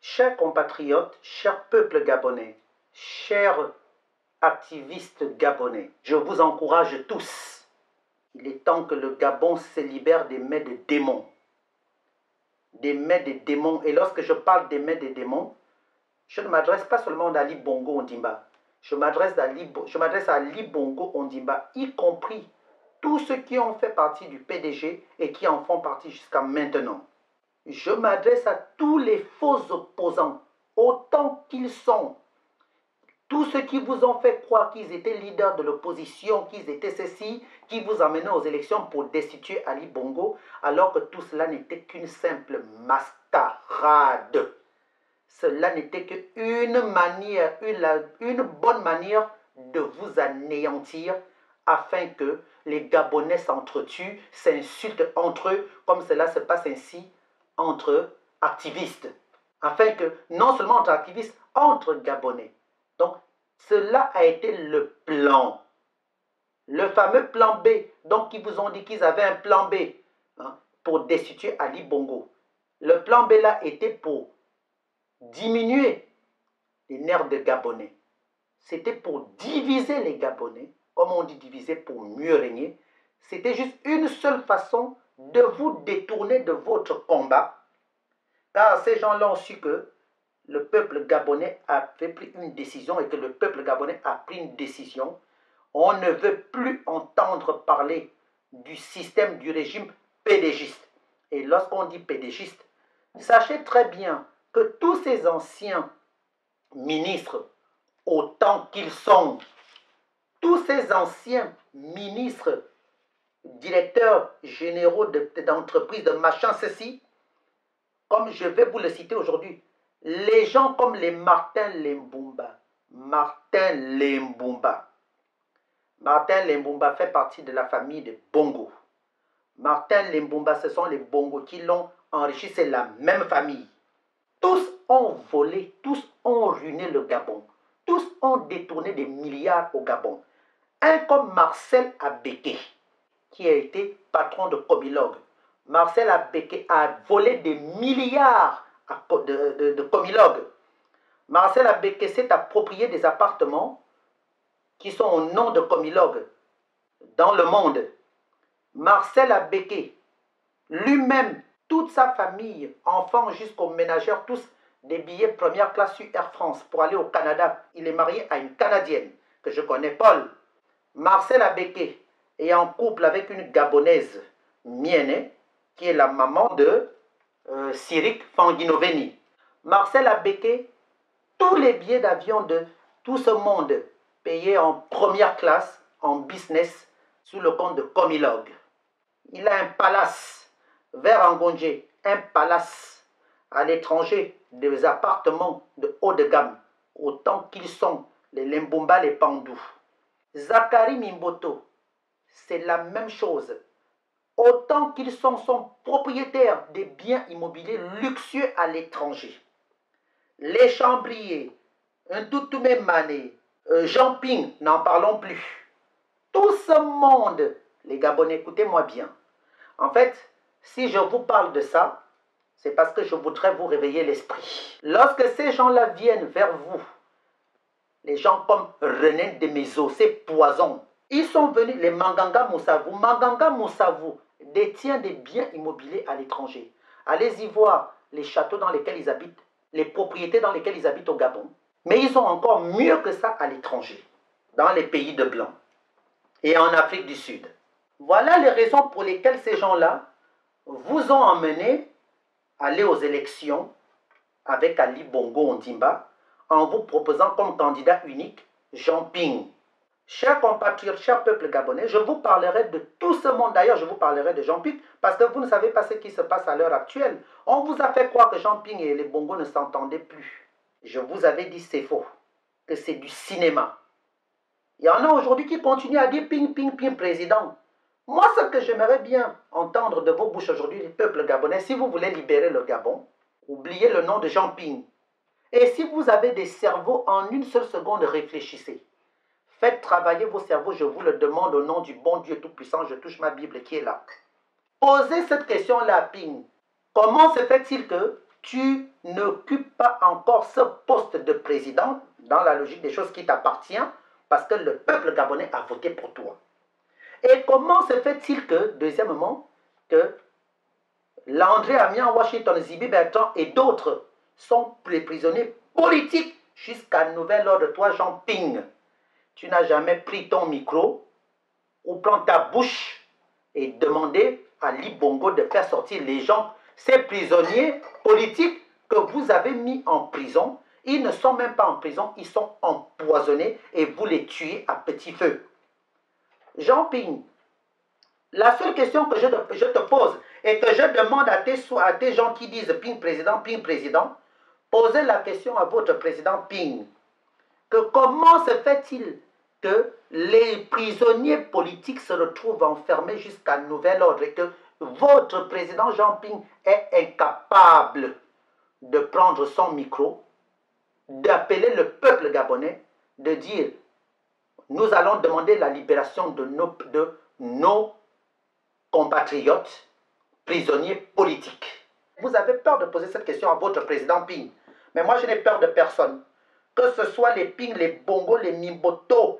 Chers compatriotes, chers peuples gabonais, chers activistes gabonais, je vous encourage tous. Il est temps que le Gabon se libère des mains des démons. Des mains des démons. Et lorsque je parle des mains des démons, je ne m'adresse pas seulement à Ali Bongo Ondimba. Je m'adresse à Ali Bongo Ondimba, y compris tous ceux qui ont fait partie du PDG et qui en font partie jusqu'à maintenant. Je m'adresse à tous les faux opposants, autant qu'ils sont. Tous ceux qui vous ont fait croire qu'ils étaient leaders de l'opposition, qu'ils étaient ceci, qui vous amenaient aux élections pour destituer Ali Bongo, alors que tout cela n'était qu'une simple mascarade. Cela n'était qu'une manière, une bonne manière de vous anéantir afin que les Gabonais s'entretuent, s'insultent entre eux, comme cela se passe ainsi entre activistes. Afin que, non seulement entre activistes, entre Gabonais. Donc, cela a été le plan. Le fameux plan B. Donc, ils vous ont dit qu'ils avaient un plan B pour destituer Ali Bongo. Le plan B là était pour diminuer les nerfs des Gabonais. C'était pour diviser les Gabonais. Comme on dit diviser pour mieux régner. C'était juste une seule façon de vous détourner de votre combat. Car ces gens-là ont su que le peuple gabonais avait pris une décision et que le peuple gabonais a pris une décision. On ne veut plus entendre parler du système, du régime pédégiste. Et lorsqu'on dit pédégiste, sachez très bien que tous ces anciens ministres, autant qu'ils sont, tous ces anciens ministres, directeurs généraux d'entreprises, de machin, ceci, comme je vais vous le citer aujourd'hui, les gens comme les Martin Lembumba. Martin Lembumba fait partie de la famille de Bongo. Martin Lembumba, ce sont les Bongo qui l'ont enrichi, c'est la même famille. Tous ont volé, tous ont ruiné le Gabon. Tous ont détourné des milliards au Gabon. Un comme Marcel Abeke, qui a été patron de Comilogue. Marcel Abeke a volé des milliards de Comilogue. Marcel Abeke s'est approprié des appartements qui sont au nom de Comilogue dans le monde. Marcel Abeke, lui-même, toute sa famille, enfants jusqu'aux ménagères, tous des billets première classe sur Air France pour aller au Canada. Il est marié à une Canadienne que je connais, Paul. Marcel Abeke est en couple avec une Gabonaise, Miene, qui est la maman de Cyric Fanguinoveni. Marcel Abeke, tous les billets d'avion de tout ce monde payés en première classe, en business, sous le compte de Comilogue. Il a un palace vers Angondje, un palace à l'étranger, des appartements de haut de gamme, autant qu'ils sont les Lembumba, les Pandou. Zachary Mimboto, c'est la même chose. Autant qu'ils sont propriétaires des biens immobiliers luxueux à l'étranger. Les Chambriers, Ntoutoumé Mané, Jean Ping, n'en parlons plus. Tout ce monde, les Gabonais, écoutez-moi bien. En fait, si je vous parle de ça, c'est parce que je voudrais vous réveiller l'esprit. Lorsque ces gens-là viennent vers vous, les gens comme René Demezo, ces poisons, ils sont venus, les Manganga Moussavou. Manganga Moussavou détient des biens immobiliers à l'étranger. Allez-y voir les châteaux dans lesquels ils habitent, les propriétés dans lesquelles ils habitent au Gabon. Mais ils ont encore mieux que ça à l'étranger, dans les pays de Blanc et en Afrique du Sud. Voilà les raisons pour lesquelles ces gens-là vous ont emmené à aller aux élections avec Ali Bongo Ondimba en vous proposant comme candidat unique Jean Ping. Chers compatriotes, chers peuples gabonais, je vous parlerai de tout ce monde. D'ailleurs, je vous parlerai de Jean Ping parce que vous ne savez pas ce qui se passe à l'heure actuelle. On vous a fait croire que Jean Ping et les Bongo ne s'entendaient plus. Je vous avais dit c'est faux, que c'est du cinéma. Il y en a aujourd'hui qui continuent à dire ping, ping, ping, président. Moi, ce que j'aimerais bien entendre de vos bouches aujourd'hui, les peuples gabonais, si vous voulez libérer le Gabon, oubliez le nom de Jean Ping. Et si vous avez des cerveaux, en une seule seconde, réfléchissez. Faites travailler vos cerveaux, je vous le demande au nom du bon Dieu Tout-Puissant, je touche ma Bible qui est là. Posez cette question-là à Ping. Comment se fait-il que tu n'occupes pas encore ce poste de président dans la logique des choses qui t'appartient parce que le peuple gabonais a voté pour toi. Et comment se fait-il que, deuxièmement, que Landry Amian, Washington, Zibi Bertrand et d'autres sont les prisonniers politiques jusqu'à nouvel ordre? Toi, Jean Ping, tu n'as jamais pris ton micro ou prendre ta bouche et demander à Ali Bongo de faire sortir les gens, ces prisonniers politiques que vous avez mis en prison. Ils ne sont même pas en prison, ils sont empoisonnés et vous les tuez à petit feu. Jean Ping, la seule question que je te pose et que je demande à tes gens qui disent Ping président, posez la question à votre président Ping, que comment se fait-il que les prisonniers politiques se retrouvent enfermés jusqu'à nouvel ordre et que votre président Jean Ping est incapable de prendre son micro, d'appeler le peuple gabonais, de dire nous allons demander la libération de nos compatriotes prisonniers politiques. Vous avez peur de poser cette question à votre président Ping, mais moi je n'ai peur de personne. Que ce soit les Ping, les Bongo, les Mimboto,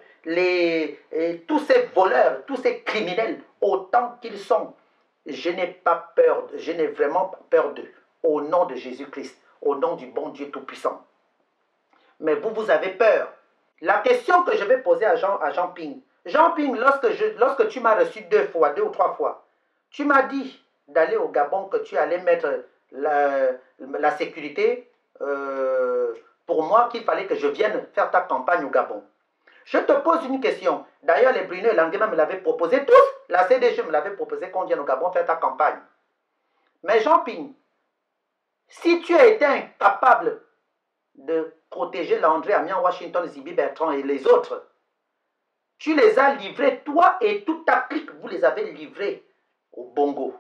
tous ces voleurs, tous ces criminels, autant qu'ils sont, je n'ai pas peur, je n'ai vraiment pas peur d'eux. Au nom de Jésus-Christ, au nom du bon Dieu Tout-Puissant. Mais vous avez peur. La question que je vais poser à Jean Ping. Jean Ping, lorsque tu m'as reçu 2 ou 3 fois, tu m'as dit d'aller au Gabon, que tu allais mettre la sécurité pour moi, qu'il fallait que je vienne faire ta campagne au Gabon. Je te pose une question. D'ailleurs, les Bruno et Languema me l'avaient proposé tous. La CDG me l'avait proposé qu'on vienne au Gabon faire ta campagne. Mais Jean Ping, si tu as été incapable de protéger Landry Amian, Washington, Zibi Bertrand et les autres, tu les as livrés, toi et toute ta clique, vous les avez livrés au Bongo,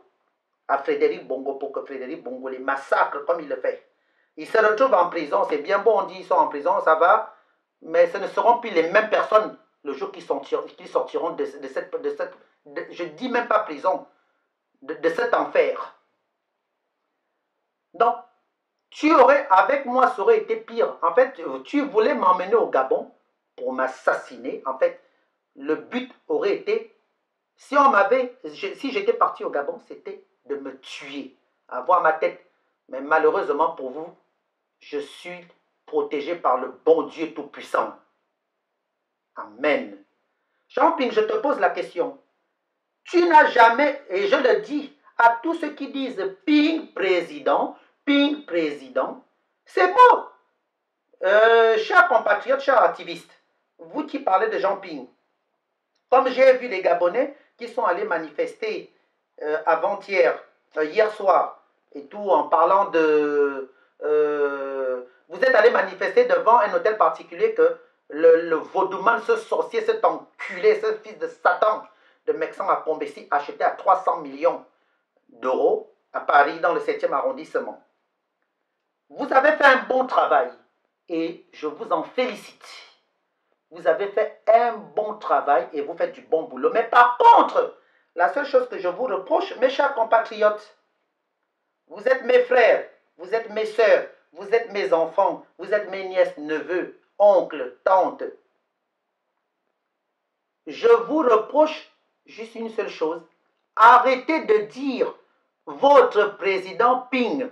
à Frédéric Bongo, pour que Frédéric Bongo les massacre comme il le fait. Ils se retrouvent en prison, c'est bien bon, on dit ils sont en prison, ça va, mais ce ne seront plus les mêmes personnes le jour qu'ils sortiront de cette, je ne dis même pas prison, de cet enfer. Donc, avec moi, ça aurait été pire. En fait, tu voulais m'emmener au Gabon pour m'assassiner. En fait, le but aurait été, si j'étais parti au Gabon, c'était de me tuer, avoir ma tête. Mais malheureusement pour vous, je suis protégé par le bon Dieu Tout-Puissant. Amen. Jean Ping, je te pose la question. Tu n'as jamais, et je le dis à tous ceux qui disent Ping président, c'est beau. Chers compatriotes, chers activistes, vous qui parlez de Jean Ping, comme j'ai vu les Gabonais qui sont allés manifester avant-hier, hier soir, et tout en parlant de... vous êtes allés manifester devant un hôtel particulier que le vaudouman, ce sorcier, cet enculé, ce fils de Satan de Mexan à Pombessi, acheté à 300 millions d'euros à Paris, dans le 7e arrondissement. Vous avez fait un bon travail et je vous en félicite. Vous avez fait un bon travail et vous faites du bon boulot. Mais par contre, la seule chose que je vous reproche, mes chers compatriotes, vous êtes mes frères, vous êtes mes sœurs, vous êtes mes enfants, vous êtes mes nièces, neveux, oncles, tantes. Je vous reproche juste une seule chose. Arrêtez de dire votre président Ping.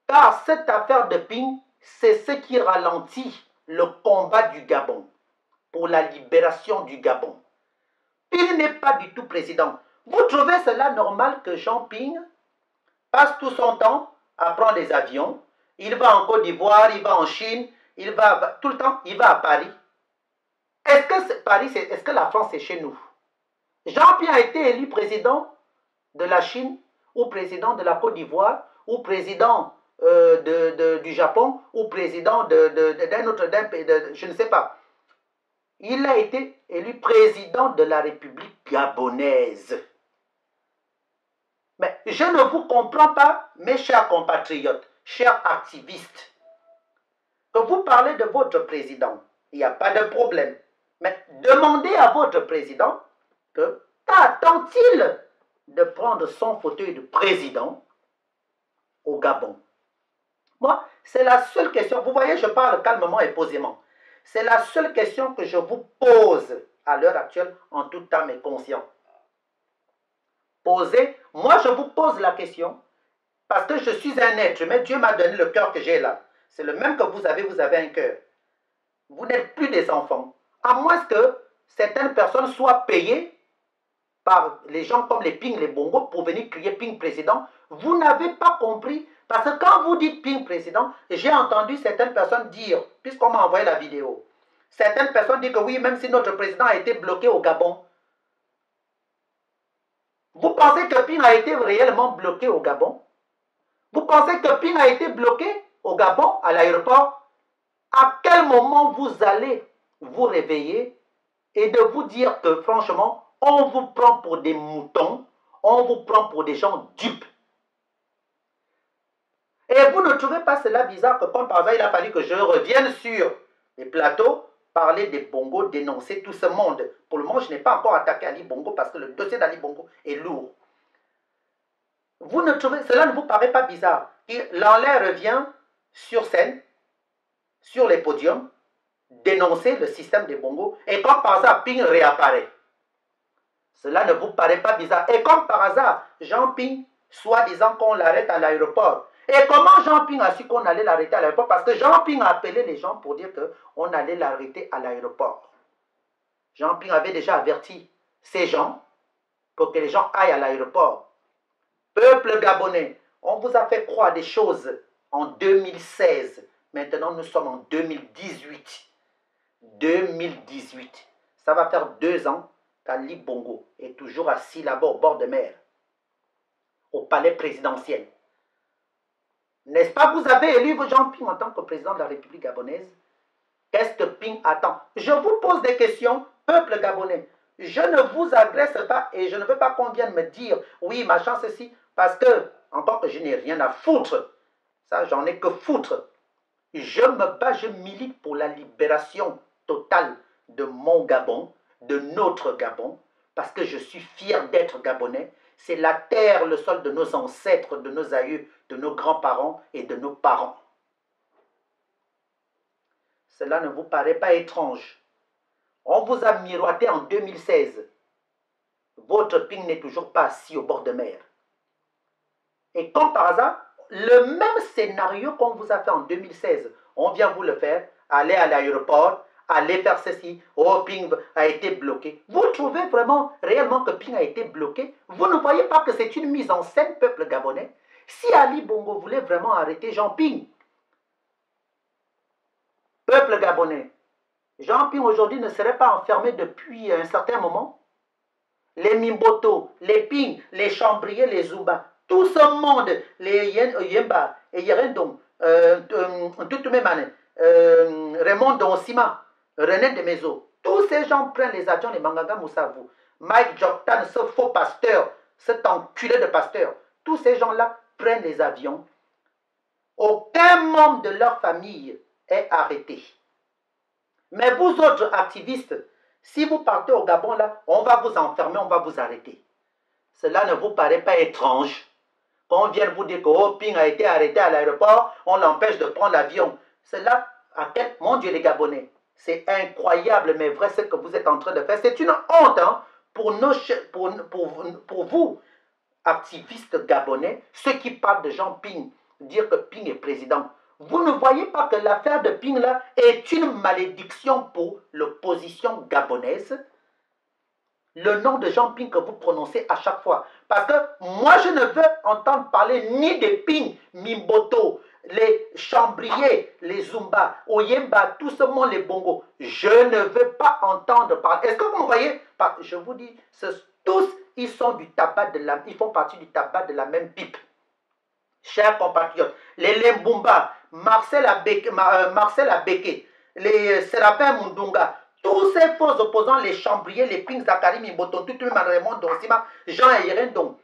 Car cette affaire de Ping, c'est ce qui ralentit le combat du Gabon pour la libération du Gabon. Ping n'est pas du tout président. Vous trouvez cela normal que Jean Ping passe tout son temps à prendre des avions? Il va en Côte d'Ivoire, il va en Chine, il va tout le temps, il va à Paris. Est-ce que Paris, est-ce que la France est chez nous? Jean Ping a été élu président de la Chine, ou président de la Côte d'Ivoire, ou président du Japon, ou président d'un autre pays, je ne sais pas. Il a été élu président de la République gabonaise. Mais je ne vous comprends pas, mes chers compatriotes, chers activistes, que vous parlez de votre président. Il n'y a pas de problème. Mais demandez à votre président que qu'attend-il de prendre son fauteuil de président au Gabon. Moi, c'est la seule question. Vous voyez, je parle calmement et posément. C'est la seule question que je vous pose à l'heure actuelle, en tout âme et conscience. Posez, moi je vous pose la question, parce que je suis un être humain, Dieu m'a donné le cœur que j'ai là. C'est le même que vous avez un cœur. Vous n'êtes plus des enfants. À moins que certaines personnes soient payées par les gens comme les Ping, les Bongo, pour venir crier Ping président. Vous n'avez pas compris. Parce que quand vous dites Ping président, j'ai entendu certaines personnes dire, puisqu'on m'a envoyé la vidéo, certaines personnes disent que oui, même si notre président a été bloqué au Gabon, vous pensez que Ping a été réellement bloqué au Gabon? Vous pensez que Ping a été bloqué au Gabon, à l'aéroport? À quel moment vous allez vous réveiller et de vous dire que franchement, on vous prend pour des moutons, on vous prend pour des gens dupes? Et vous ne trouvez pas cela bizarre que comme par hasard, il a fallu que je revienne sur les plateaux, parler des Bongo, dénoncer tout ce monde. Pour le moment, je n'ai pas encore attaqué Ali Bongo parce que le dossier d'Ali Bongo est lourd. Vous ne trouvez, cela ne vous paraît pas bizarre? L'enlève revient sur scène, sur les podiums, dénoncer le système des Bongo, et comme par hasard, Ping réapparaît. Cela ne vous paraît pas bizarre? Et comme par hasard, Jean Ping, soi-disant qu'on l'arrête à l'aéroport. Et comment Jean Ping a su qu'on allait l'arrêter à l'aéroport? Parce que Jean Ping a appelé les gens pour dire qu'on allait l'arrêter à l'aéroport. Jean Ping avait déjà averti ces gens pour que les gens aillent à l'aéroport. Peuple gabonais, on vous a fait croire des choses en 2016. Maintenant, nous sommes en 2018. 2018. Ça va faire 2 ans qu'Ali Bongo est toujours assis là-bas au bord de mer, au palais présidentiel. N'est-ce pas que vous avez élu Jean Ping en tant que président de la République gabonaise? Qu'est-ce que Ping attend? Je vous pose des questions, peuple gabonais. Je ne vous agresse pas et je ne veux pas qu'on vienne me dire oui, machin, ceci, parce que, encore que je n'ai rien à foutre, ça, j'en ai que foutre. Je me bats, je milite pour la libération totale de mon Gabon, de notre Gabon, parce que je suis fier d'être gabonais. C'est la terre, le sol de nos ancêtres, de nos aïeux, de nos grands-parents et de nos parents. Cela ne vous paraît pas étrange? On vous a miroité en 2016. Votre Ping n'est toujours pas assis au bord de mer. Et comme par hasard, le même scénario qu'on vous a fait en 2016, on vient vous le faire, aller à l'aéroport, aller faire ceci, oh Ping a été bloqué. Vous trouvez vraiment, réellement que Ping a été bloqué? Vous ne voyez pas que c'est une mise en scène, peuple gabonais? Si Ali Bongo voulait vraiment arrêter Jean Ping, peuple gabonais, Jean Ping aujourd'hui ne serait pas enfermé depuis un certain moment? Les Mimboto, les Ping, les Chambriers, les Zumba, tout ce monde, les Yemba et Yerendong, toute même année, Raymond Donsima, René de Mezo, tous ces gens prennent les avions, les Mangaga Moussavu, Mike Joktan, ce faux pasteur, cet enculé de pasteur, tous ces gens-là prennent les avions. Aucun membre de leur famille est arrêté. Mais vous autres activistes, si vous partez au Gabon, là, on va vous enfermer, on va vous arrêter. Cela ne vous paraît pas étrange? Quand on vient vous dire que oh, Ping a été arrêté à l'aéroport, on l'empêche de prendre l'avion. Cela, mon Dieu les Gabonais, c'est incroyable, mais vrai ce que vous êtes en train de faire. C'est une honte hein, pour vous, activistes gabonais, ceux qui parlent de Jean Ping, dire que Ping est président. Vous ne voyez pas que l'affaire de Ping là est une malédiction pour l'opposition gabonaise? Le nom de Jean Ping que vous prononcez à chaque fois. Parce que moi, je ne veux entendre parler ni des Ping, Mimboto, les Chambriers, les Zumba, Oyemba, tout ce monde, les Bongo. Je ne veux pas entendre parler. Est-ce que vous me voyez? Je vous dis, tous, ils sont du tabac ils font partie du tabac de la même pipe. Chers compatriotes, les Lembumba, Marcel Abeke, les Séraphin Mundunga, tous ces faux opposants, les Chambriers, les Ping, Zakari, Mimboton, tout le monde, Raymond Donsima, Jean Yerendong,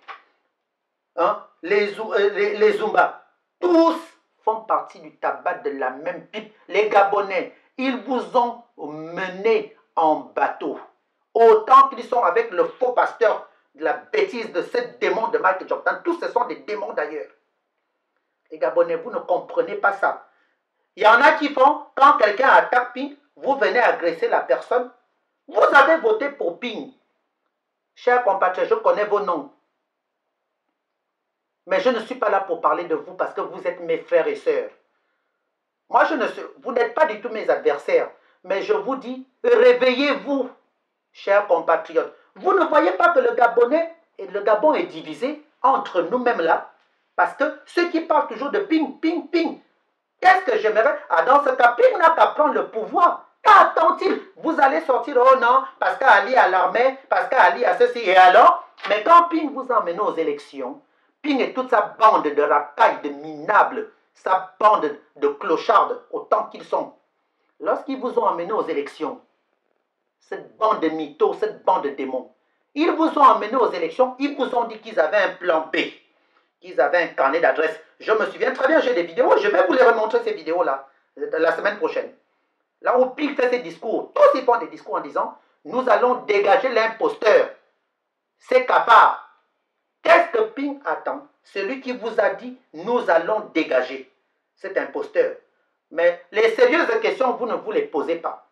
hein, les Zumba, tous font partie du tabac de la même pipe. Les Gabonais, ils vous ont mené en bateau. Autant qu'ils sont avec le faux pasteur de la bêtise de ce démon de Michael Jordan. Tous ce sont des démons d'ailleurs. Les Gabonais, vous ne comprenez pas ça. Il y en a qui font, quand quelqu'un attaque Ping, vous venez agresser la personne. Vous avez voté pour Ping. Chers compatriotes, je connais vos noms. Mais je ne suis pas là pour parler de vous parce que vous êtes mes frères et sœurs. Moi, vous n'êtes pas du tout mes adversaires. Mais je vous dis, réveillez-vous, chers compatriotes. Vous ne voyez pas que le Gabon est divisé entre nous-mêmes là. Parce que ceux qui parlent toujours de Ping, Ping, Ping, qu'est-ce que j'aimerais? Ah, dans ce cas, Ping n'a qu'à prendre le pouvoir. Qu'attend-il? Vous allez sortir, oh non, parce qu'Ali a l'armée, parce qu'Ali a ceci, et alors? Mais quand Ping vous emmène aux élections, Ping et toute sa bande de rapailles, de minables, sa bande de clochards, autant qu'ils sont, lorsqu'ils vous ont emmené aux élections, cette bande de mythos, cette bande de démons, ils vous ont emmené aux élections, ils vous ont dit qu'ils avaient un plan B, qu'ils avaient un carnet d'adresses. Je me souviens très bien, j'ai des vidéos, je vais vous les remontrer ces vidéos-là, la semaine prochaine. Là où Ping fait ses discours, tous ils font des discours en disant, nous allons dégager l'imposteur. C'est capable. Qu'est-ce que Ping attend? Celui qui vous a dit, nous allons dégager cet imposteur. Mais les sérieuses questions, vous ne vous les posez pas.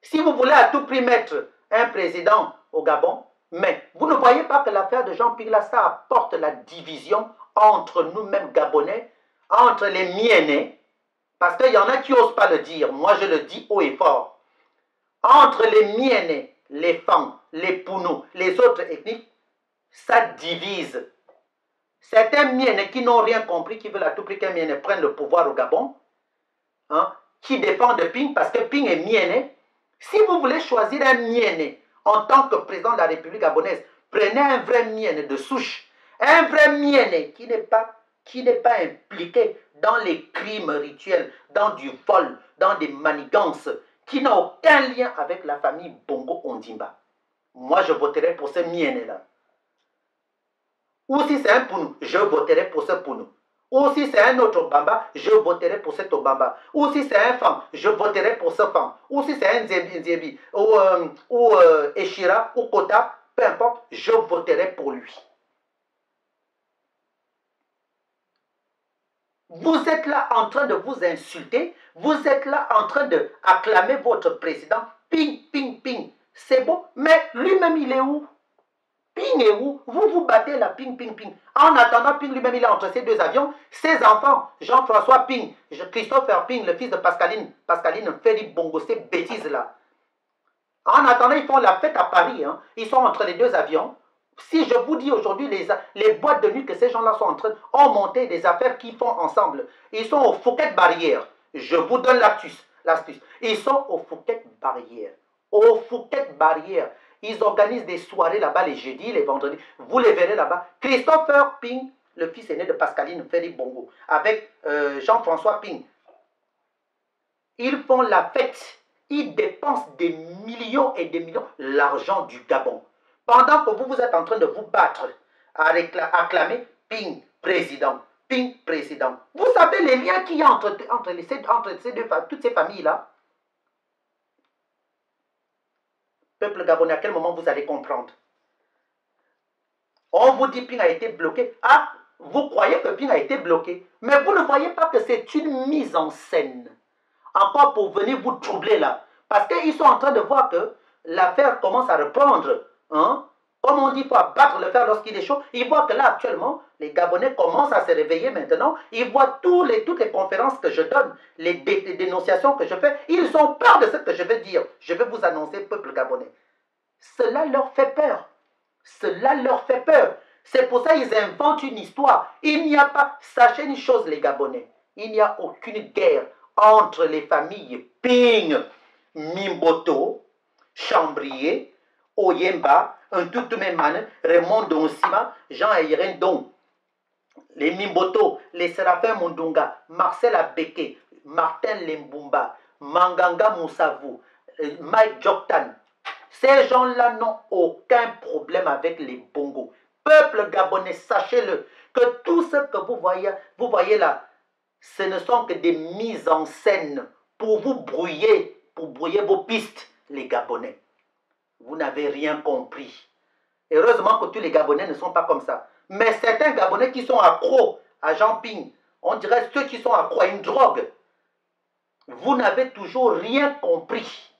Si vous voulez à tout prix mettre un président au Gabon, mais vous ne voyez pas que l'affaire de Jean Ping là, ça apporte la division entre nous-mêmes Gabonais, entre les Mienais, parce qu'il y en a qui n'osent pas le dire, moi je le dis haut et fort, entre les Mienais, les Fang, les Pounou, les autres ethniques, ça divise. Certains Mienais qui n'ont rien compris, qui veulent à tout prix qu'un Mienais prenne le pouvoir au Gabon, hein, qui dépendent de Ping parce que Ping est Mienais. Si vous voulez choisir un Mienais en tant que président de la République gabonaise, prenez un vrai Mienais de souche, un vrai Mienais qui n'est pas impliqué dans les crimes rituels, dans du vol, dans des manigances, qui n'a aucun lien avec la famille Bongo Ondimba. Moi, je voterai pour ce Mienais-là. Ou si c'est un Pounou, je voterai pour ce Pounou. Ou si c'est un autre Bamba, je voterai pour cet Obamba. Ou si c'est un Femme, je voterai pour ce Femme. Ou si c'est un Nzebi, ou Eshira, ou Kota, peu importe, je voterai pour lui. Vous êtes là en train de vous insulter, vous êtes là en train d'acclamer votre président. Ping, ping, ping. C'est beau, mais lui-même, il est où? Ping est où? Vous vous battez là, Ping, Ping, Ping. En attendant, Ping lui-même, il est entre ces deux avions. Ses enfants, Jean-François Ping, Christopher Ping, le fils de Pascaline Ferry Bongo, ces bêtises-là. En attendant, ils font la fête à Paris. Hein. Ils sont entre les deux avions. Si je vous dis aujourd'hui, les boîtes de nuit que ces gens-là sont en train de monter des affaires qu'ils font ensemble, ils sont au Fouquet Barrière. Je vous donne l'astuce. Ils sont au Fouquet Barrière. Au Fouquet Barrière. Ils organisent des soirées là-bas les jeudis, les vendredis. Vous les verrez là-bas. Christopher Ping, le fils aîné de Pascaline Ferry Bongo, avec Jean-François Ping. Ils font la fête. Ils dépensent des millions et des millions l'argent du Gabon. Pendant que vous êtes en train de vous battre à acclamer Ping président, Ping président. Vous savez les liens qu'il y a entre toutes ces familles-là? Peuple gabonais, à quel moment vous allez comprendre? On vous dit Ping a été bloqué. Ah, vous croyez que Ping a été bloqué. Mais vous ne voyez pas que c'est une mise en scène. Encore pour venir vous troubler là. Parce qu'ils sont en train de voir que l'affaire commence à reprendre. Hein? Comme on dit, il faut abattre le fer lorsqu'il est chaud. Ils voient que là, actuellement, les Gabonais commencent à se réveiller maintenant. Ils voient toutes les conférences que je donne, les dénonciations que je fais. Ils ont peur de ce que je vais dire. Je vais vous annoncer, peuple gabonais. Cela leur fait peur. Cela leur fait peur. C'est pour ça qu'ils inventent une histoire. Il n'y a pas, sachez une chose les Gabonais, il n'y a aucune guerre entre les familles Ping, Mimboto, Chambrier, Oyemba, Ntutumemane, Raymond Donsima, Jean Irène Don, les Mimboto, les Séraphin Mondunga, Marcel Abeke, Martin Lembumba, Manganga Moussavu, Mike Joktan. Ces gens-là n'ont aucun problème avec les Bongos. Peuple gabonais, sachez-le, que tout ce que vous voyez là, ce ne sont que des mises en scène pour vous brouiller, pour brouiller vos pistes, les Gabonais. Vous n'avez rien compris. Heureusement que tous les Gabonais ne sont pas comme ça. Mais certains Gabonais qui sont accros agent Ping, on dirait ceux qui sont accro à une drogue. Vous n'avez toujours rien compris.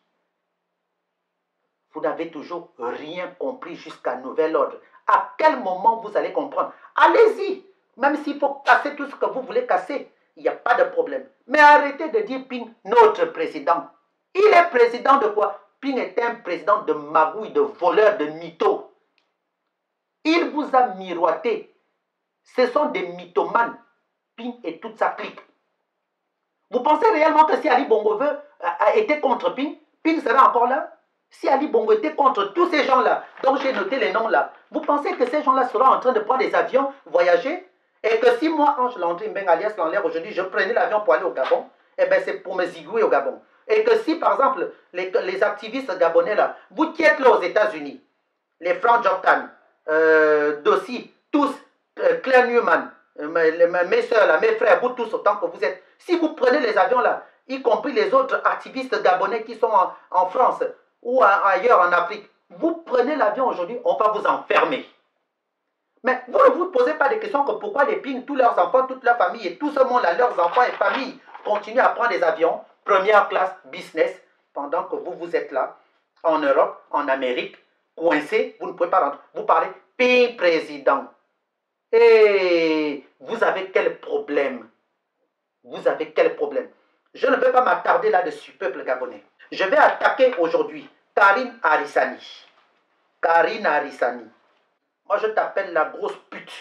Vous n'avez toujours rien compris jusqu'à nouvel ordre. À quel moment vous allez comprendre? Allez-y, même s'il faut casser tout ce que vous voulez casser, il n'y a pas de problème. Mais arrêtez de dire Ping, notre président. Il est président de quoi? Ping est un président de magouille, de voleur, de mytho. Il vous a miroité. Ce sont des mythomanes, Ping et toute sa clique. Vous pensez réellement que si Ali Bongo a été contre Ping, Ping sera encore là? Si Ali Bongo était contre tous ces gens-là, dont j'ai noté les noms là, vous pensez que ces gens-là seront en train de prendre des avions, voyager? Et que si moi, Ange Landry Mbengue alias Lanler, aujourd'hui, je prenais l'avion pour aller au Gabon, eh bien c'est pour me zigouiller au Gabon. Et que si, par exemple, les activistes gabonais là, vous qui êtes là aux États-Unis, les Frank Joktan, Dossi, tous, Claire Newman, mes soeurs là, mes frères, vous tous autant que vous êtes, si vous prenez les avions là, y compris les autres activistes gabonais qui sont en France ou ailleurs en Afrique, vous prenez l'avion aujourd'hui, on va vous enfermer. Mais vous ne vous posez pas de questions que pourquoi les Ping, tous leurs enfants, toute la famille et tout ce monde-là, leurs enfants et familles, continuent à prendre des avions, première classe, business, pendant que vous êtes là, en Europe, en Amérique, coincés, vous ne pouvez pas rentrer. Vous parlez Ping président. Et vous avez quel problème? Vous avez quel problème? Je ne vais pas m'attarder là-dessus, peuple gabonais. Je vais attaquer aujourd'hui Karine Arissani. Karine Arissani. Moi, je t'appelle la grosse pute.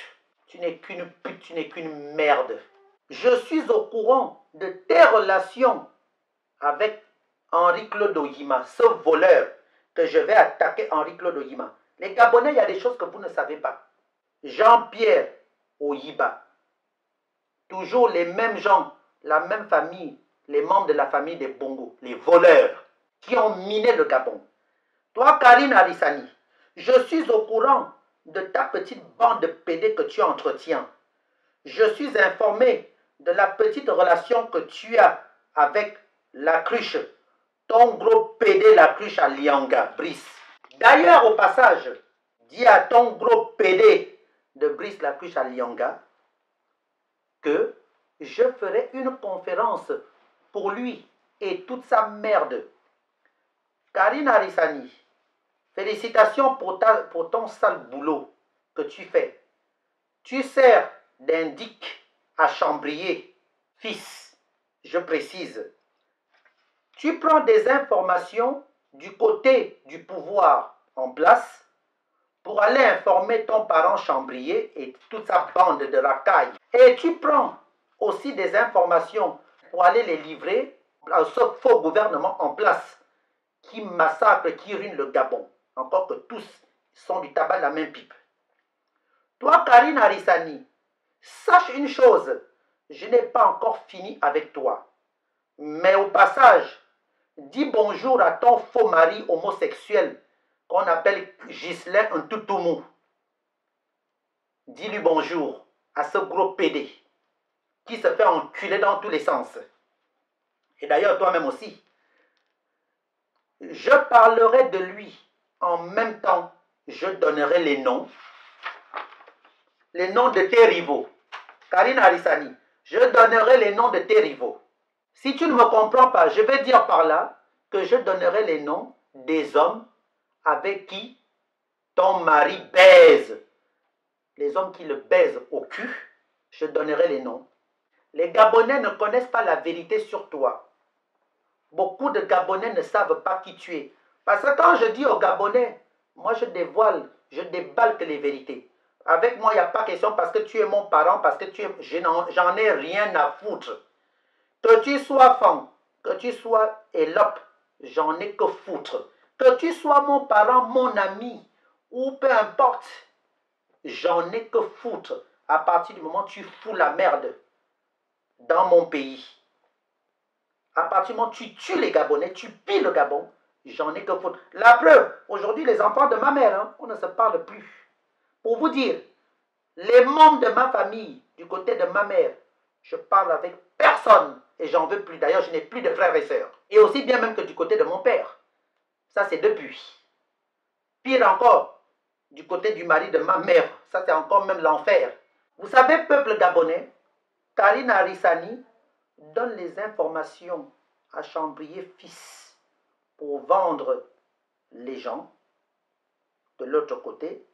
Tu n'es qu'une pute, tu n'es qu'une merde. Je suis au courant de tes relations avec Henri-Claude Oyima, ce voleur que je vais attaquer Henri-Claude Oyima. Les Gabonais, il y a des choses que vous ne savez pas. Jean-Pierre Oyiba, toujours les mêmes gens, la même famille, les membres de la famille des Bongo, les voleurs qui ont miné le Gabon. Toi, Karine Arissani, je suis au courant de ta petite bande de PD que tu entretiens. Je suis informé de la petite relation que tu as avec la cruche, ton gros PD la cruche à Lianga, Brice. D'ailleurs, au passage, dis à ton gros PD de Brice la cruche à Lianga que je ferai une conférence pour lui et toute sa merde. Karine Arissani, félicitations pour ton sale boulot que tu fais. Tu sers d'indic à Chambrier, fils, je précise. Tu prends des informations du côté du pouvoir en place pour aller informer ton parent Chambrier et toute sa bande de racailles. Et tu prends aussi des informations pour aller les livrer à ce faux gouvernement en place qui massacre, qui ruine le Gabon. Encore que tous sont du tabac de la même pipe. Toi, Karine Arissani, sache une chose, je n'ai pas encore fini avec toi. Mais au passage, dis bonjour à ton faux mari homosexuel qu'on appelle Ghislain Ntoutoumou. Dis-lui bonjour à ce gros PD qui se fait enculer dans tous les sens. Et d'ailleurs, toi-même aussi. Je parlerai de lui. En même temps, je donnerai les noms de tes rivaux. Karine Arissani, je donnerai les noms de tes rivaux. Si tu ne me comprends pas, je vais dire par là que je donnerai les noms des hommes avec qui ton mari baise. Les hommes qui le baisent au cul, je donnerai les noms. Les Gabonais ne connaissent pas la vérité sur toi. Beaucoup de Gabonais ne savent pas qui tu es. Parce que quand je dis aux Gabonais, moi je dévoile, je déballe les vérités. Avec moi, il n'y a pas question parce que tu es mon parent, parce que j'en ai rien à foutre. Que tu sois femme, que tu sois élope, j'en ai que foutre. Que tu sois mon parent, mon ami, ou peu importe, j'en ai que foutre. À partir du moment où tu fous la merde dans mon pays. À partir du moment où tu tues les Gabonais, tu pilles le Gabon, j'en ai que foutre. La preuve, aujourd'hui, les enfants de ma mère, hein, on ne se parle plus. Pour vous dire, les membres de ma famille, du côté de ma mère, je parle avec personne et j'en veux plus. D'ailleurs, je n'ai plus de frères et sœurs. Et aussi bien même que du côté de mon père. Ça, c'est depuis. Pire encore, du côté du mari de ma mère, ça, c'est encore même l'enfer. Vous savez, peuple gabonais, Karine Arissani donne les informations à Chambrier-Fils pour vendre les gens de l'autre côté.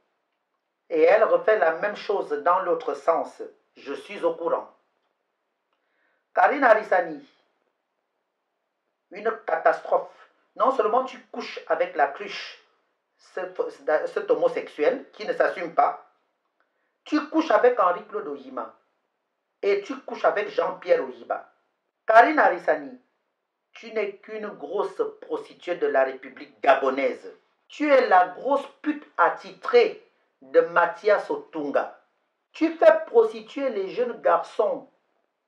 Et elle refait la même chose dans l'autre sens. Je suis au courant. Karine Arissani, une catastrophe. Non seulement tu couches avec la cruche, cet homosexuel qui ne s'assume pas, tu couches avec Henri-Claude Oyima et tu couches avec Jean-Pierre Oyiba. Karine Arissani, tu n'es qu'une grosse prostituée de la République gabonaise. Tu es la grosse pute attitrée de Mathias Otunga. Tu fais prostituer les jeunes garçons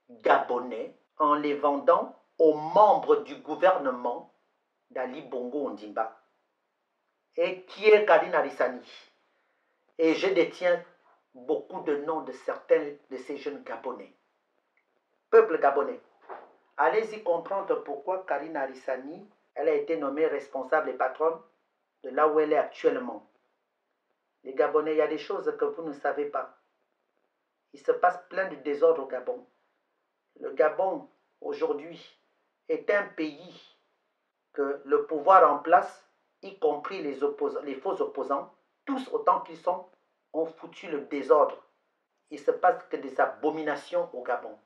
gabonais en les vendant aux membres du gouvernement d'Ali Bongo Ondimba. Et qui est Karine Arissani? Et je détiens beaucoup de noms de certains de ces jeunes Gabonais. Peuple gabonais, allez-y comprendre pourquoi Karine Arissani, elle a été nommée responsable et patronne de là où elle est actuellement. Les Gabonais, il y a des choses que vous ne savez pas. Il se passe plein de désordre au Gabon. Le Gabon, aujourd'hui, est un pays que le pouvoir en place, y compris les faux opposants, tous autant qu'ils sont, ont foutu le désordre. Il ne se passe que des abominations au Gabon.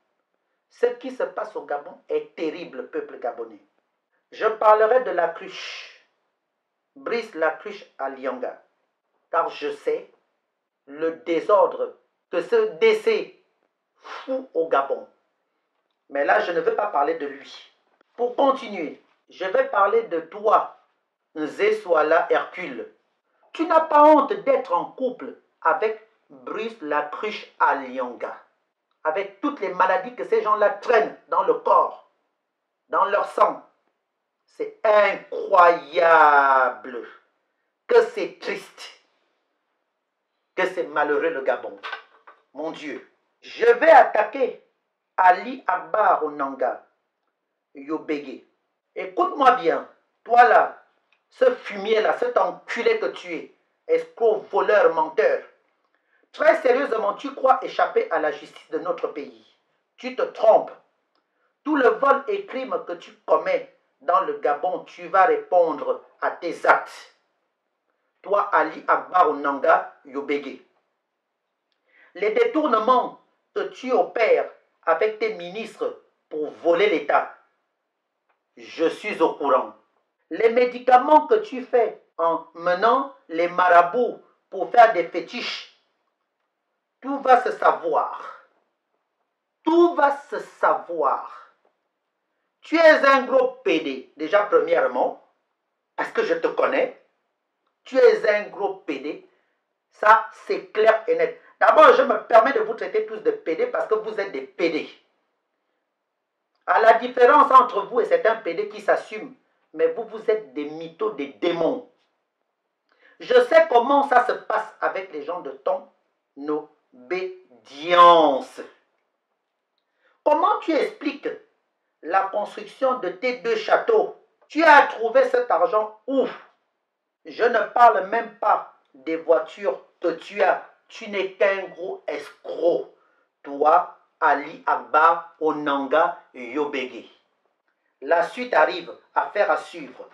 Ce qui se passe au Gabon est terrible, peuple gabonais. Je parlerai de la cruche. Brice la cruche à Lianga. Car je sais le désordre que ce décès fout au Gabon. Mais là, je ne veux pas parler de lui. Pour continuer, je vais parler de toi, Nzé Souala Hercule. Tu n'as pas honte d'être en couple avec Brice la cruche à Lianga. Avec toutes les maladies que ces gens-là traînent dans le corps, dans leur sang. C'est incroyable. Que c'est triste. Que c'est malheureux le Gabon. Mon Dieu. Je vais attaquer Ali Akbar Onanga Yobege. Écoute-moi bien. Toi là, ce fumier là, cet enculé que tu es, escroc, voleur, menteur. Très sérieusement, tu crois échapper à la justice de notre pays. Tu te trompes. Tout le vol et crime que tu commets dans le Gabon, tu vas répondre à tes actes. Toi, Ali Akbar Onanga Yobege. Les détournements que tu opères avec tes ministres pour voler l'État, je suis au courant. Les médicaments que tu fais en menant les marabouts pour faire des fétiches, tout va se savoir. Tout va se savoir. Tu es un gros PD, déjà premièrement, parce que je te connais. Tu es un gros PD. Ça, c'est clair et net. D'abord, je me permets de vous traiter tous de PD parce que vous êtes des PD. À la différence entre vous et certains PD qui s'assument, mais vous, vous êtes des mythos, des démons. Je sais comment ça se passe avec les gens de ton obédience. Comment tu expliques la construction de tes 2 châteaux? Tu as trouvé cet argent où? Je ne parle même pas des voitures que tu as. Tu n'es qu'un gros escroc. Toi, Ali Akbar Onanga Yobege. La suite arrive, affaire à suivre.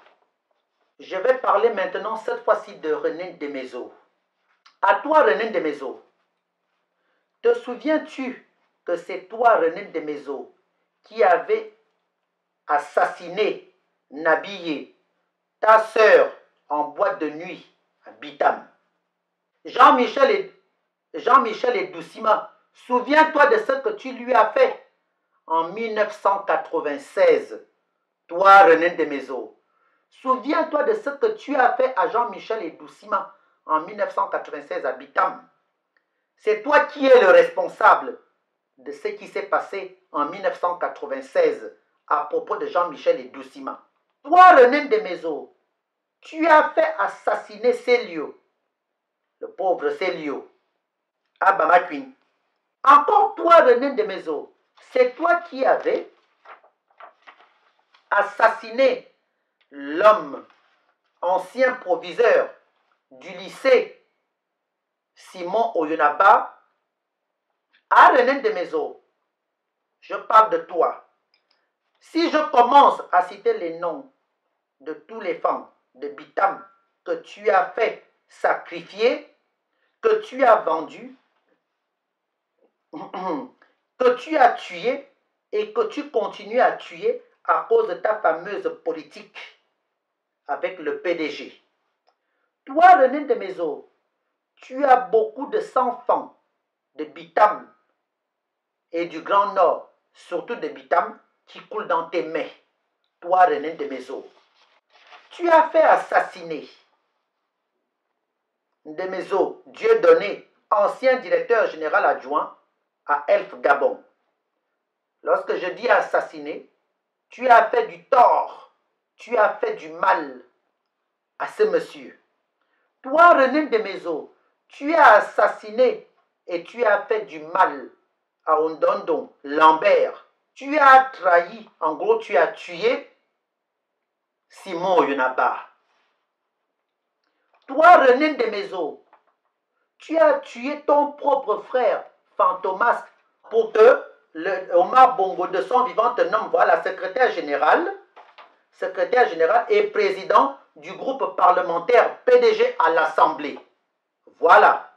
Je vais parler maintenant cette fois-ci de René Demezo. À toi, René Demezo. Te souviens-tu que c'est toi, René Demezo, qui avait assassiné Nabiyé, ta sœur, en boîte de nuit à Bitam? Jean-Michel et Doussima, souviens-toi de ce que tu lui as fait en 1996. Toi, René Demezo, souviens-toi de ce que tu as fait à Jean-Michel et Doussima en 1996 à Bitam. C'est toi qui es le responsable de ce qui s'est passé en 1996 à propos de Jean-Michel et Doussima. Toi, René Demezo, tu as fait assassiner Célio, le pauvre Célio, à Bamakwin. Encore toi, René Demezo, c'est toi qui avais assassiné l'homme, ancien proviseur du lycée Simon Oyonaba À René Demezo, je parle de toi. Si je commence à citer les noms de tous les femmes de Bitam que tu as fait sacrifier, que tu as vendu, que tu as tué et que tu continues à tuer à cause de ta fameuse politique avec le PDG. Toi, René Demezo, tu as beaucoup de enfants de Bitam et du Grand Nord, surtout de Bitam, qui coulent dans tes mains. Toi, René Demezo, tu as fait assassiner Demezo Dieudonné, ancien directeur général adjoint à Elf Gabon. Lorsque je dis assassiner, tu as fait du tort, tu as fait du mal à ce monsieur. Toi, René Demezo, tu as assassiné et tu as fait du mal à Ondondon Lambert. Tu as trahi, en gros, tu as tué Simon Yonaba. Toi, René Demezo, tu as tué ton propre frère, Fantomas, pour que Omar Bongo de son vivant te nomme, voilà, secrétaire général et président du groupe parlementaire PDG à l'Assemblée. Voilà.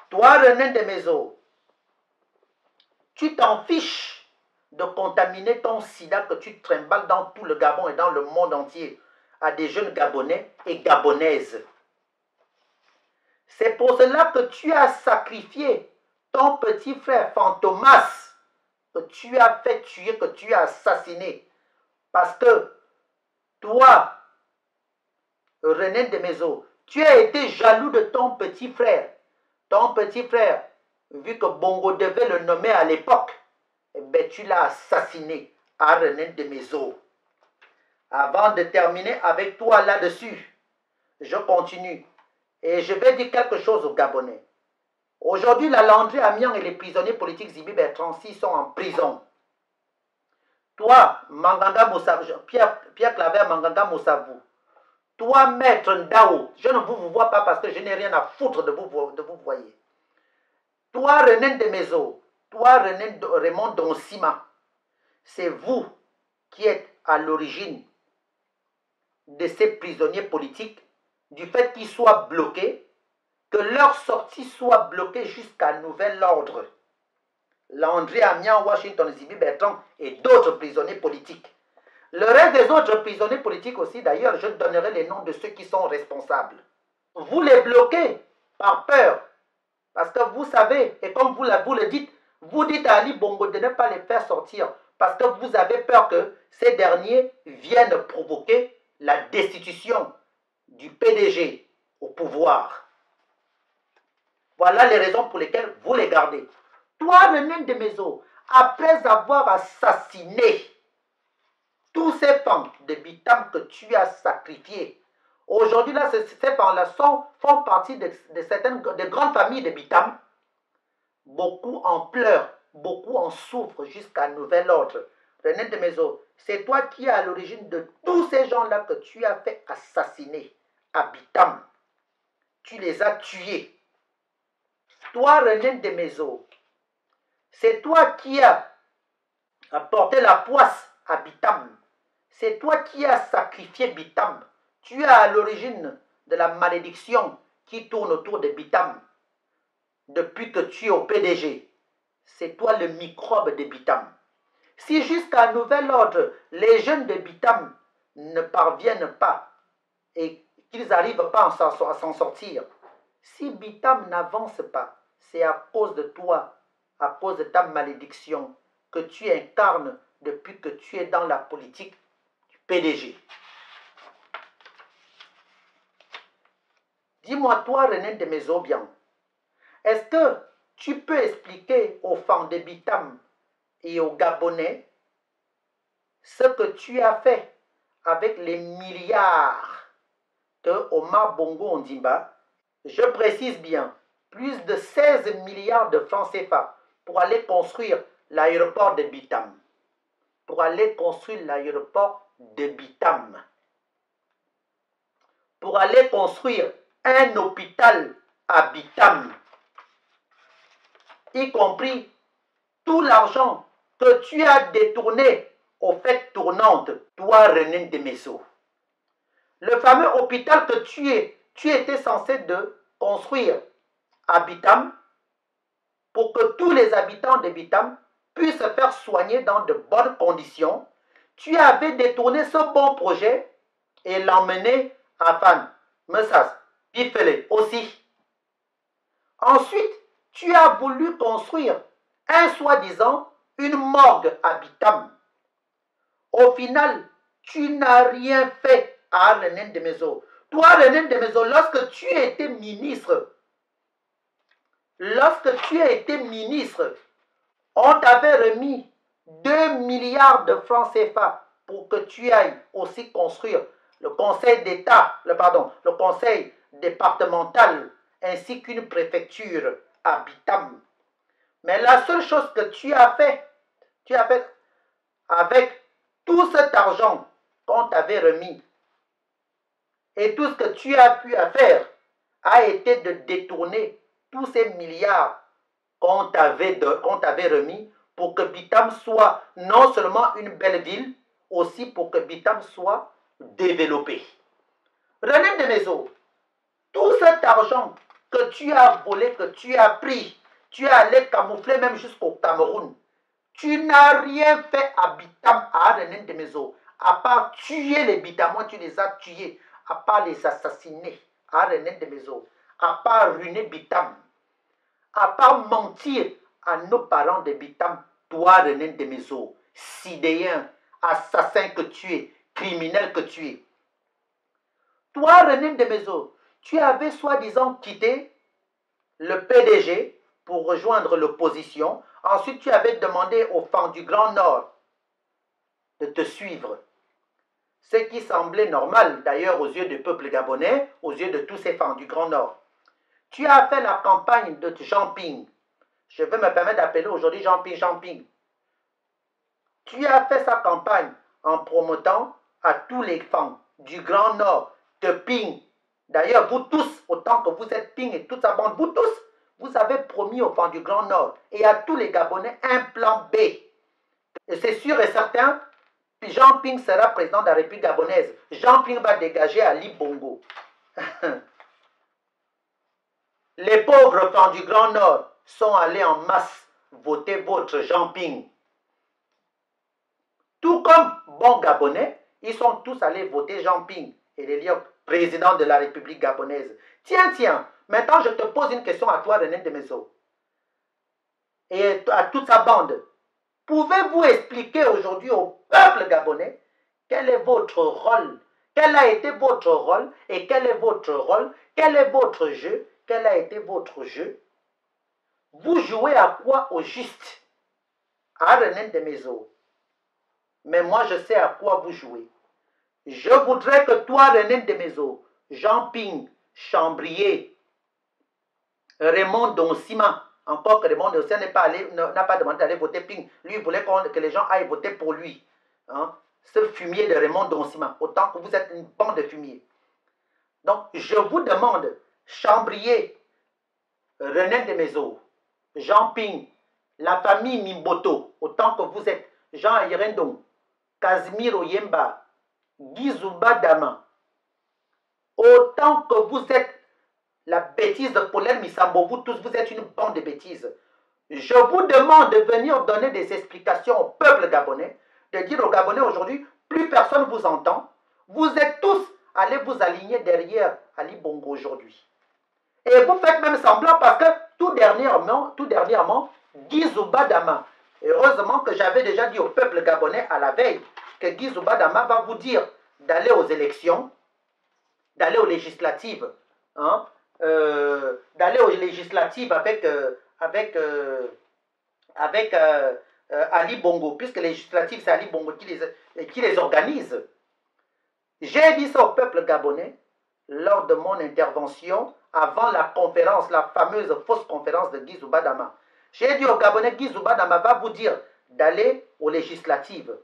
Toi, René Demezo, tu t'en fiches de contaminer ton sida que tu trimbales dans tout le Gabon et dans le monde entier à des jeunes Gabonais et Gabonaises. C'est pour cela que tu as sacrifié ton petit frère Fantomas, que tu as fait tuer, que tu as assassiné. Parce que toi, René Demezo, tu as été jaloux de ton petit frère. Ton petit frère, vu que Bongo devait le nommer à l'époque, eh bien, tu l'as assassiné à René Demezo. Avant de terminer avec toi là-dessus, je continue. Et je vais dire quelque chose aux Gabonais. Aujourd'hui, la Landry Amiens et les prisonniers politiques Zibi Bertrand sont en prison. Toi, Manganga Moussavou, Pierre Claver Manganga Moussavou, toi, maître Ndao, je ne vous vois pas parce que je n'ai rien à foutre de vous voyez. Toi, René Demezo, toi, Raymond Donsima, c'est vous qui êtes à l'origine de ces prisonniers politiques, du fait qu'ils soient bloqués, que leur sortie soit bloquée jusqu'à nouvel ordre. Landry Amiens, Washington, Zibi Bertrand et d'autres prisonniers politiques. Le reste des autres prisonniers politiques aussi, d'ailleurs, je donnerai les noms de ceux qui sont responsables. Vous les bloquez par peur. Parce que vous savez, et comme vous le dites, vous dites à Ali Bongo de ne pas les faire sortir. Parce que vous avez peur que ces derniers viennent provoquer la destitution du PDG au pouvoir. Voilà les raisons pour lesquelles vous les gardez. Toi, René Demezo, après avoir assassiné tous ces femmes de Bitam que tu as sacrifiées, aujourd'hui, là, ces femmes-là font partie de grandes familles de Bitam. Beaucoup en pleurent, beaucoup en souffrent jusqu'à nouvel ordre. René Demezo, c'est toi qui es à l'origine de tous ces gens-là que tu as fait assassiner à Bitam. Tu les as tués. Toi, René Demezo, c'est toi qui as apporté la poisse à Bitam. C'est toi qui as sacrifié Bitam. Tu es à l'origine de la malédiction qui tourne autour de Bitam. Depuis que tu es au PDG, c'est toi le microbe de Bitam. Si jusqu'à nouvel ordre, les jeunes de Bitam ne parviennent pas et qu'ils n'arrivent pas à s'en sortir, si Bitam n'avance pas, c'est à cause de toi, à cause de ta malédiction que tu incarnes depuis que tu es dans la politique du PDG. Dis-moi, toi, René Demezo, bien, est-ce que tu peux expliquer aux femmes de Bitam et aux Gabonais ce que tu as fait avec les milliards que Omar Bongo Ondimba, je précise bien, plus de 16 milliards de francs CFA pour aller construire l'aéroport de Bitam. Pour aller construire l'aéroport de Bitam. Pour aller construire un hôpital à Bitam. y compris tout l'argent que tu as détourné aux fêtes tournantes, toi René Demezo. Le fameux hôpital que tu étais censé de construire à Bitam pour que tous les habitants de Bitam puissent se faire soigner dans de bonnes conditions, tu avais détourné ce bon projet et l'emmené à Fan, Messas, Pifele aussi. Ensuite, tu as voulu construire un soi-disant une morgue à Bitam. Au final, tu n'as rien fait à René Demezo. Toi, René Demezo, lorsque tu étais ministre, on t'avait remis 2 milliards de francs CFA pour que tu ailles aussi construire le conseil d'État, le conseil départemental ainsi qu'une préfecture à Bitam. Mais la seule chose que tu as fait avec tout cet argent qu'on t'avait remis et tout ce que tu as pu faire a été de détourner tous ces milliards qu'on t'avait remis pour que Bitam soit non seulement une belle ville, aussi pour que Bitam soit développé. René Demezo, tout cet argent que tu as volé, que tu as pris, tu es allé camoufler même jusqu'au Cameroun. Tu n'as rien fait à Bitam, à René Demezo, à part tuer les Bitamois, tu les as tués, à part les assassiner, à René Demezo, à part ruiner Bitam, à part mentir à nos parents de Bitam, toi René Demezo, sidéen, assassin que tu es, criminel que tu es. Toi René Demezo, tu avais soi-disant quitté le PDG pour rejoindre l'opposition. Ensuite, tu avais demandé aux femmes du Grand Nord de te suivre. Ce qui semblait normal, d'ailleurs, aux yeux du peuple gabonais, aux yeux de tous ces femmes du Grand Nord. Tu as fait la campagne de Jean Ping. Je vais me permettre d'appeler aujourd'hui Jean Ping. Tu as fait sa campagne en promotant à tous les femmes du Grand Nord de Ping. D'ailleurs, vous tous, autant que vous êtes Ping et toute sa bande, vous tous, vous avez promis aux femmes du Grand Nord et à tous les Gabonais un plan B. Et c'est sûr et certain, Jean Ping sera président de la République gabonaise. Jean Ping va dégager Ali Bongo. Les pauvres femmes du Grand Nord sont allés en masse voter votre Jean Ping. Tout comme bon Gabonais, ils sont tous allés voter Jean Ping et l'élire président de la République gabonaise. Tiens, maintenant je te pose une question à toi, René Demezo, et à toute sa bande. Pouvez-vous expliquer aujourd'hui au peuple gabonais quel est votre rôle, quel a été votre rôle et quel est votre rôle, quel est votre jeu, quel a été votre jeu? Vous jouez à quoi au juste? À René Demezo. Mais moi je sais à quoi vous jouez. Je voudrais que toi, René Demezo, Jean Ping, Chambrier, Raymond Donsima, encore que Raymond Donsima n'a pas demandé d'aller voter Ping. Lui, il voulait que les gens aillent voter pour lui. Hein? Ce fumier de Raymond Donsima, autant que vous êtes une bande de fumier. Donc, je vous demande, Chambrier, René Demezo, Jean Ping, la famille Mimboto, autant que vous êtes Jean Ayerendon, Casimiro Yemba, Gizouba Dama, autant que vous êtes la bêtise de Paulin Misambo, vous tous, vous êtes une bande de bêtises. Je vous demande de venir donner des explications au peuple gabonais, de dire aux Gabonais aujourd'hui, plus personne ne vous entend. Vous êtes tous allés vous aligner derrière Ali Bongo aujourd'hui. Et vous faites même semblant parce que tout dernièrement, Gizouba Dama, heureusement que j'avais déjà dit au peuple gabonais à la veille que Gizouba Dama va vous dire d'aller aux élections, d'aller aux législatives, hein, d'aller aux législatives avec Ali Bongo, puisque les législatives, c'est Ali Bongo qui les organise. J'ai dit ça au peuple gabonais lors de mon intervention avant la conférence, la fameuse fausse conférence de Gizouba Dama. J'ai dit aux Gabonais, Gizouba Dama va vous dire d'aller aux législatives.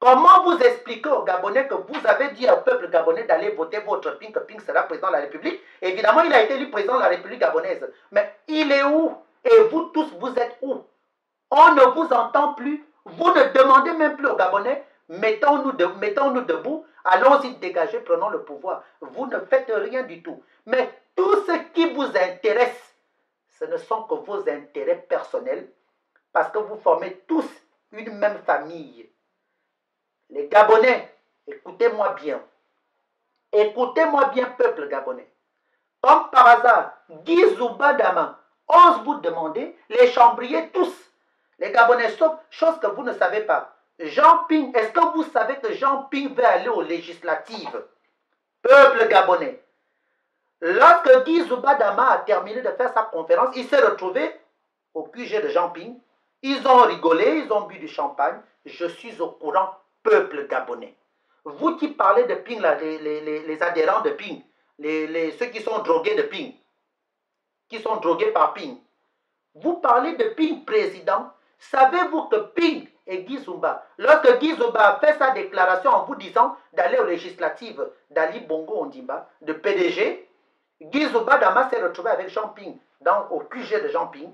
Comment vous expliquez aux Gabonais que vous avez dit au peuple gabonais d'aller voter votre Ping, que Ping sera président de la République? Évidemment, il a été élu président de la République gabonaise. Mais il est où? Et vous tous, vous êtes où? On ne vous entend plus. Vous ne demandez même plus aux Gabonais, mettons-nous debout, allons-y dégager, prenons le pouvoir. Vous ne faites rien du tout. Mais tout ce qui vous intéresse, ce ne sont que vos intérêts personnels, parce que vous formez tous une même famille. Les Gabonais, écoutez-moi bien. Écoutez-moi bien, peuple gabonais. Comme par hasard, Guy Zouba Dama ose vous demander, les chambriers tous, les Gabonais, sauf chose que vous ne savez pas. Jean Ping, est-ce que vous savez que Jean Ping veut aller aux législatives? Peuple gabonais. Lorsque Guy Zouba Dama a terminé de faire sa conférence, il s'est retrouvé au QG de Jean Ping. Ils ont rigolé, ils ont bu du champagne. Je suis au courant, peuple gabonais. Vous qui parlez de Ping, là, les adhérents de Ping, ceux qui sont drogués de Ping, qui sont drogués par Ping, vous parlez de Ping président. Savez-vous que Ping et Guy Zouba, lorsque Guy Zouba a fait sa déclaration en vous disant d'aller aux législatives d'Ali Bongo Ondimba, de PDG, Guy Zouba Dama s'est retrouvé avec Jean Ping au QG de Jean Ping,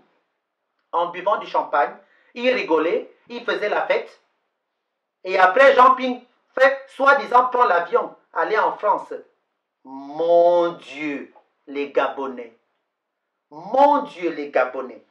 en buvant du champagne. Il rigolait, il faisait la fête. Et après, Jean Ping fait, soi-disant, prendre l'avion, aller en France. Mon Dieu, les Gabonais. Mon Dieu, les Gabonais.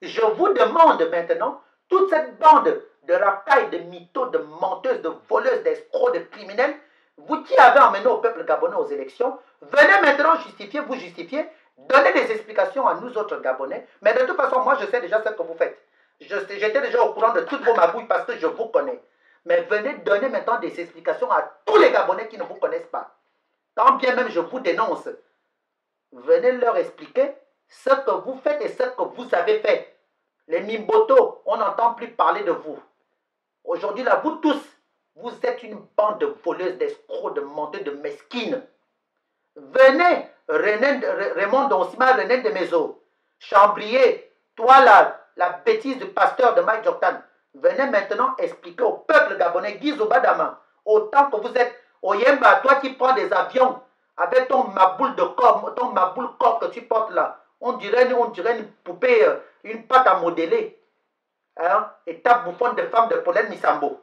Je vous demande maintenant, toute cette bande de racailles, de mythos, de menteuses, de voleuses, d'escrocs, de criminels, vous qui avez emmené au peuple gabonais aux élections, venez maintenant justifier, vous justifier, donnez des explications à nous autres Gabonais. Mais de toute façon, moi, je sais déjà ce que vous faites. J'étais déjà au courant de toutes vos magouilles parce que je vous connais. Mais venez donner maintenant des explications à tous les Gabonais qui ne vous connaissent pas. Quand bien même je vous dénonce, venez leur expliquer ce que vous faites et ce que vous avez fait. Les Mimboto, on n'entend plus parler de vous. Aujourd'hui, là, vous tous, vous êtes une bande de voleuses, d'escrocs, de menteurs, de mesquines. Venez, Raymond Donsima, René de Mezo, Chambrier, toi là, la bêtise du pasteur de Mike Jordan, venez maintenant expliquer au peuple gabonais, Guy Zouba Dama, autant que vous êtes, Oyemba, toi qui prends des avions avec ton maboule de corps, ton maboule corps que tu portes là, on dirait une poupée, une pâte à modeler, hein, et ta bouffonne de femme de Pauline Missambo.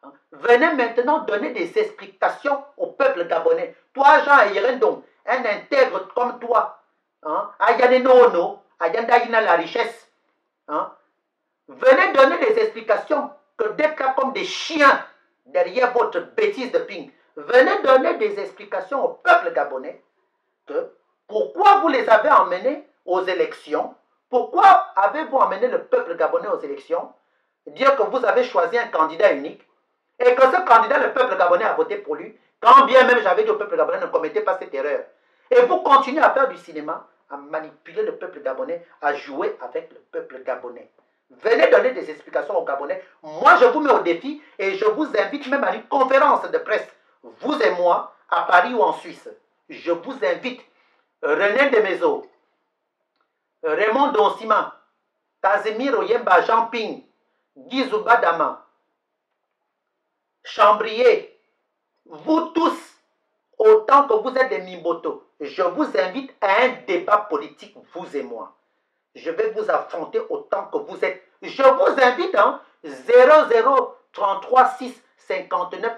Hein? Venez maintenant donner des explications au peuple gabonais. Toi, Jean Ayerendon, un intègre comme toi, hein, Ayane Noono, Ayanda Ina la richesse, hein, venez donner des explications que des cas comme des chiens derrière votre bêtise de Ping. Venez donner des explications au peuple gabonais que pourquoi vous les avez emmenés aux élections, pourquoi avez-vous emmené le peuple gabonais aux élections, dire que vous avez choisi un candidat unique et que ce candidat, le peuple gabonais a voté pour lui, quand bien même j'avais dit au peuple gabonais ne commettez pas cette erreur. Et vous continuez à faire du cinéma, à manipuler le peuple gabonais, à jouer avec le peuple gabonais. Venez donner des explications aux Gabonais. Moi, je vous mets au défi et je vous invite même à une conférence de presse, vous et moi, à Paris ou en Suisse. Je vous invite, René Demezo, Raymond Donsima, Casimir Oyemba, Jean Ping, Guy Zouba Dama, Chambrier, vous tous, autant que vous êtes des Mimboto, je vous invite à un débat politique, vous et moi. Je vais vous affronter autant que vous êtes. Je vous invite, hein, 00 33 6 59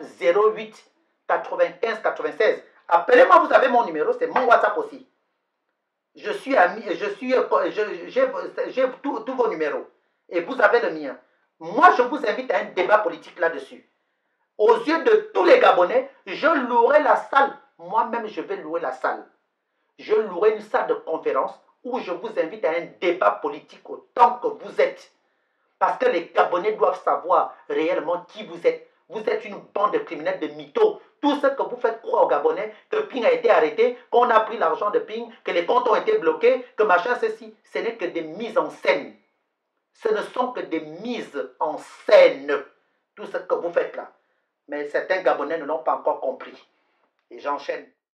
08 95 96. Appelez-moi, vous avez mon numéro, c'est mon WhatsApp aussi. Je suis ami, j'ai tous vos numéros. Et vous avez le mien. Moi, je vous invite à un débat politique là-dessus. Aux yeux de tous les Gabonais, je louerai la salle. Moi-même, je vais louer la salle. Je louerai une salle de conférence où je vous invite à un débat politique autant que vous êtes. Parce que les Gabonais doivent savoir réellement qui vous êtes. Vous êtes une bande de criminels, de mythos. Tout ce que vous faites croire aux Gabonais, que Ping a été arrêté, qu'on a pris l'argent de Ping, que les comptes ont été bloqués, que machin, ceci, ce n'est que des mises en scène. Ce ne sont que des mises en scène. Tout ce que vous faites là. Mais certains Gabonais ne l'ont pas encore compris. Et j'enchaîne.